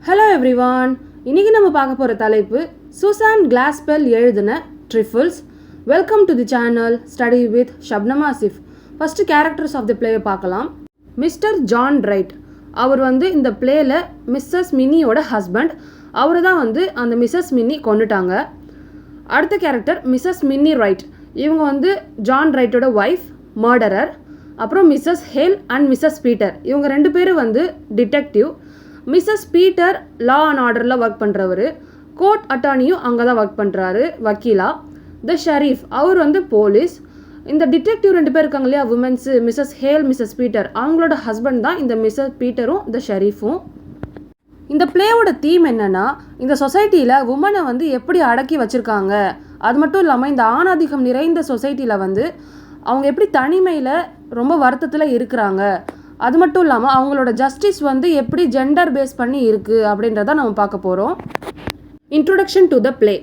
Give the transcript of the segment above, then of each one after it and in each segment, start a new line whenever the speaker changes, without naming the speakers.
Hello everyone, இன்றைக்கி நம்ம பார்க்க போகிற தலைப்பு சூசான் கிளாஸ்பெல் எழுதின Trifles. Welcome to the channel study with Shabnam Asif. First characters of the பிளேயை பார்க்கலாம். மிஸ்டர் ஜான் ரைட், அவர் இந்த பிளேயில் மிஸ்ஸஸ் மின்னியோட ஹஸ்பண்ட். அவர் தான் அந்த மிஸ்ஸஸ் மின்னி கொண்டுட்டாங்க. அடுத்த கேரக்டர் மிஸ்ஸஸ் மின்னி ரைட். இவங்க ஜான் ரைட்டோட ஒய்ஃப், மர்டரர். அப்புறம் Mrs Hale and Mrs Peter, இவங்க ரெண்டு பேரும் detective. Mrs Peter law and ஆர்டரில் ஒர்க் பண்ணுறவர். கோர்ட் அட்டார்னியும் அங்கே தான் ஒர்க் பண்ணுறாரு, வக்கீலா. த ஷெரீஃப், அவர் போலீஸ். இந்த டிடெக்டிவ் ரெண்டு பேர் இருக்காங்க இல்லையா, womens, Mrs Hale, Mrs Peter, அவங்களோட ஹஸ்பண்ட் தான் இந்த மிஸ்ஸஸ் பீட்டரும் த ஷெரீஃபும். இந்த பிளேயோட தீம் என்னென்னா, இந்த சொசைட்டியில் உமனை எப்படி அடக்கி வச்சுருக்காங்க, அது மட்டும் இல்லாமல் இந்த ஆணாதிக்கம் நிறைந்த சொசைட்டியில் அவங்க எப்படி தனிமையில் ரொம்ப வருத்தத்தில் இருக்கிறாங்க, அது மட்டும் இல்லாமல் அவங்களோட ஜஸ்டிஸ் எப்படி ஜெண்டர் பேஸ் பண்ணி இருக்குது அப்படின்றத நம்ம பார்க்க போகிறோம். Introduction to the play.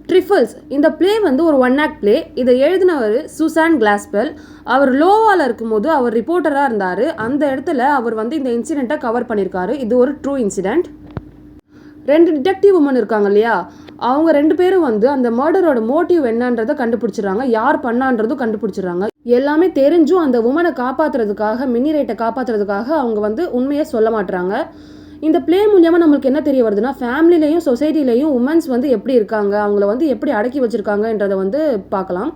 Trifles, இந்த பிளே ஒரு ஒன் ஆக்ட் பிளே. இதை எழுதினவர் சூசான் கிளாஸ்பெல். அவர் லோவால் இருக்கும்போது அவர் ரிப்போர்ட்டராக இருந்தார். அந்த இடத்துல அவர் இந்த இன்சிடெண்ட்டை கவர் பண்ணியிருக்காரு. இது ஒரு ட்ரூ இன்சிடெண்ட். ரெண்டு டிடெக்டிவ் உமன் இருக்காங்க இல்லையா, அவங்க ரெண்டு பேரும் அந்த மர்டரோட மோட்டிவ் என்னன்றதை கண்டுபிடிச்சிடுறாங்க, யார் பண்ணான்றதும் கண்டுபிடிச்சிடுறாங்க. எல்லாமே தெரிஞ்சும் அந்த உமனை காப்பாற்றுறதுக்காக, மின்னி ரைட்டை காப்பாற்றுறதுக்காக அவங்க உண்மையை சொல்ல மாட்டுறாங்க. இந்த பிளே மூலியமாக நம்மளுக்கு என்ன தெரிய வருதுன்னா, ஃபேமிலிலையும் சொசைட்டிலையும் உமன்ஸ் எப்படி இருக்காங்க, அவங்கள எப்படி அடக்கி வச்சுருக்காங்கன்றதை பார்க்கலாம்.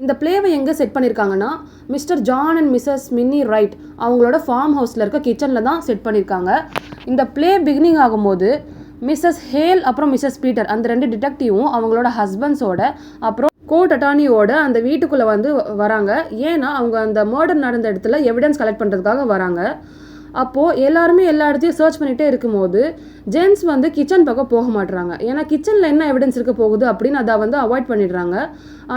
இந்த பிளேவை எங்கே செட் பண்ணியிருக்காங்கன்னா, mister John and Mrs Minnie right அவங்களோட ஃபார்ம் ஹவுஸில் இருக்க கிச்சனில் தான் செட் பண்ணியிருக்காங்க. இந்த பிளே பிகினிங் ஆகும்போது மிஸ்ஸஸ் ஹேல் அப்புறம் மிஸ்ஸஸ் பீட்டர் அந்த ரெண்டு டிடெக்டிவும் அவங்களோட ஹஸ்பண்ட்ஸோட அப்புறம் கோர்ட் அட்டார்னியோட அந்த வீட்டுக்குள்ளே வராங்க. ஏன்னா அவங்க அந்த மர்டர் நடந்த இடத்துல எவிடன்ஸ் கலெக்ட் பண்ணுறதுக்காக வராங்க. அப்போது எல்லாருமே எல்லா இடத்தையும் சர்ச் பண்ணிகிட்டே இருக்கும்போது ஜென்ஸ் கிச்சன் பக்கம் போக மாட்டுறாங்க. ஏன்னா கிச்சனில் என்ன எவிடன்ஸ் இருக்க போகுது அப்படின்னு அதை அவாய்ட் பண்ணிடுறாங்க.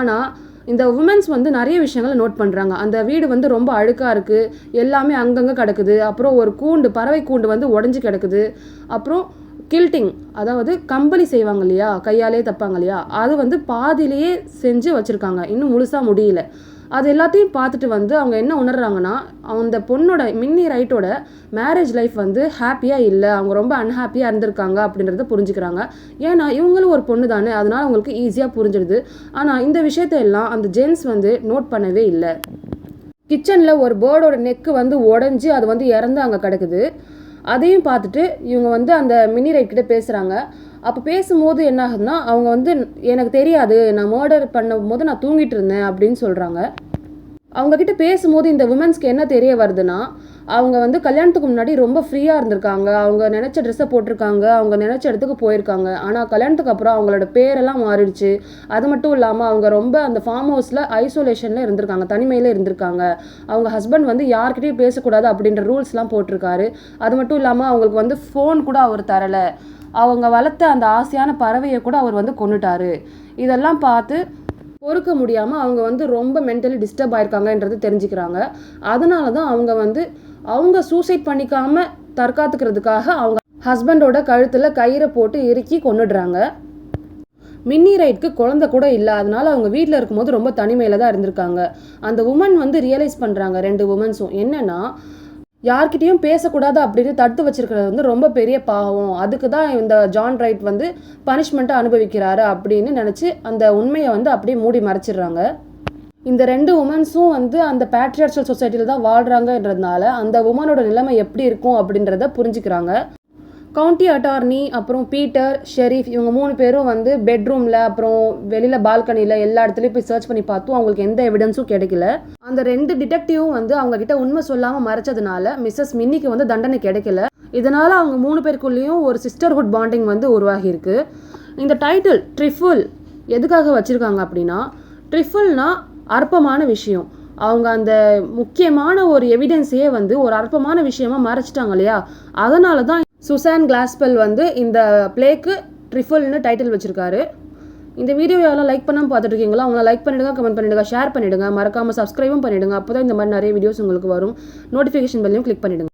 ஆனால் இந்த உமன்ஸ் நிறைய விஷயங்களை நோட் பண்ணுறாங்க. அந்த வீடு ரொம்ப அழுக்காக இருக்குது, எல்லாமே அங்கங்கே கிடக்குது. அப்புறம் ஒரு கூண்டு, பறவை கூண்டு உடஞ்சி கிடக்குது. அப்புறம் கில்ட்டிங், அதாவது கம்பளி செய்வாங்க இல்லையா, கையாலே தப்பாங்க இல்லையா, அது பாதியிலேயே செஞ்சு வச்சுருக்காங்க, இன்னும் முழுசாக முடியல. அது எல்லாத்தையும் பார்த்துட்டு அவங்க என்ன உணர்றாங்கன்னா, அந்த பொண்ணோட மின்னி ரைட்டோட மேரேஜ் லைஃப் ஹாப்பியாக இல்லை, அவங்க ரொம்ப அன்ஹாப்பியாக இருந்திருக்காங்க அப்படின்றத புரிஞ்சுக்கிறாங்க. ஏன்னா இவங்களும் ஒரு பொண்ணு தானே, அதனால் அவங்களுக்கு ஈஸியாக புரிஞ்சிடுது. ஆனால் இந்த விஷயத்தை எல்லாம் அந்த ஜென்ஸ் நோட் பண்ணவே இல்லை. கிச்சனில் ஒரு பேர்டோட நெக்கு உடஞ்சி அது இறந்து அங்கே கிடக்குது. அதையும் பார்த்துட்டு இவங்க அந்த மின்னி ரைட் கிட்ட பேசுகிறாங்க. அப்போ பேசும்போது என்ன ஆகுதுன்னா, அவங்க எனக்கு தெரியாது, நான் மர்டர் பண்ணும்போது நான் தூங்கிட்டு இருந்தேன் அப்படின்னு சொல்கிறாங்க. அவங்கக்கிட்ட பேசும்போது இந்த உமன்ஸ்க்கு என்ன தெரிய வருதுன்னா, அவங்க கல்யாணத்துக்கு முன்னாடி ரொம்ப ஃப்ரீயாக இருந்திருக்காங்க, அவங்க நினச்ச ட்ரெஸ்ஸை போட்டிருக்காங்க, அவங்க நினச்ச இடத்துக்கு போயிருக்காங்க. ஆனால் கல்யாணத்துக்கு அப்புறம் அவங்களோட பேரெல்லாம் மாறிடுச்சு. அது மட்டும் இல்லாமல் அவங்க ரொம்ப அந்த ஃபார்ம் ஹவுஸில் ஐசோலேஷனில் இருந்திருக்காங்க, தனிமையில் இருந்திருக்காங்க. அவங்க ஹஸ்பண்ட் யார்கிட்டையும் பேசக்கூடாது அப்படின்ற ரூல்ஸ்லாம் போட்டிருக்காரு. அது மட்டும் இல்லாமல் அவங்களுக்கு ஃபோன் கூட அவர் தரலை, அவங்க வளர்த்த அந்த ஆசையான பறவையை கூட அவர் கொன்னுட்டாரு. இதெல்லாம் பார்த்து பொறுக்க முடியாமல் அவங்க ரொம்ப மென்டலி டிஸ்டர்ப் ஆயிருக்காங்கன்றது தெரிஞ்சுக்கிறாங்க. அதனால தான் அவங்க சூசைட் பண்ணிக்காமல் தற்காத்துக்கிறதுக்காக அவங்க ஹஸ்பண்டோட கழுத்தில் கயிறை போட்டு இறுக்கி கொன்னுடுறாங்க. மின்னி ரைட்க்கு குழந்தை கூட இல்லை, அதனால அவங்க வீட்டில் இருக்கும்போது ரொம்ப தனிமையில் தான் இருந்திருக்காங்க. அந்த உமன் ரியலைஸ் பண்ணுறாங்க, ரெண்டு உமன்ஸும், என்னென்னா யார்கிட்டையும் பேசக்கூடாது அப்படின்னு தடுத்து வச்சிருக்கிறது ரொம்ப பெரிய பாவம், அதுக்கு தான் இந்த ஜான் ரைட் பனிஷ்மெண்ட்டை அனுபவிக்கிறாரு அப்படின்னு நினச்சி அந்த உண்மையை அப்படியே மூடி மறைச்சிடுறாங்க. இந்த ரெண்டு உமன்ஸும் அந்த பேட்ரியார்ச்சல் சொசைட்டியில் தான் வாழ்கிறாங்கன்றதுனால அந்த உமனோட நிலைமை எப்படி இருக்கும் அப்படின்றத புரிஞ்சுக்கிறாங்க. கவுண்டி அட்டார்னி அப்புறம் பீட்டர், ஷெரீஃப், இவங்க மூணு பேரும் பெட்ரூமில் அப்புறம் வெளியில் பால்கனியில் எல்லா இடத்துலையும் போய் சர்ச் பண்ணி பார்த்தும் அவங்களுக்கு எந்த எவிடன்ஸும் கிடைக்கல. அந்த ரெண்டு டிடெக்டிவும் அவங்கக்கிட்ட உண்மை சொல்லாமல் மறைச்சதுனால மிஸ்ஸஸ் மின்னிக்கு தண்டனை கிடைக்கல. இதனால் அவங்க மூணு பேருக்குள்ளேயும் ஒரு சிஸ்டர்ஹுட் பாண்டிங் உருவாகியிருக்கு. இந்த டைட்டில் ட்ரிஃபிள் எதுக்காக வச்சுருக்காங்க அப்படின்னா, ட்ரிஃபிள்னா அற்பமான விஷயம். அவங்க அந்த முக்கியமான ஒரு எவிடன்ஸையே ஒரு அற்பமான விஷயமா மறைச்சிட்டாங்க இல்லையா, அதனால தான் சூசான் கிளாஸ்பெல் இந்த பிளேக்கு ட்ரிஃபிள்னு டைட்டில் வச்சுருக்காரு. இந்த வீடியோ யாரெல்லாம் லைக் பண்ணாமல் பார்த்துட்டு இருக்கீங்களோ அவங்கள லைக் பண்ணிவிடுங்க, கமெண்ட் பண்ணிவிடுங்க, ஷேர் பண்ணிவிடுங்க, மறக்காமல் சப்ஸ்கிரைபும் பண்ணிவிடுங்க. அப்போ தான் இந்த மாதிரி நிறைய வீடியோஸ் உங்களுக்கு வரும். நோட்டிஃபிகேஷன் பெல்லையும் கிளிக் பண்ணிவிடுங்க.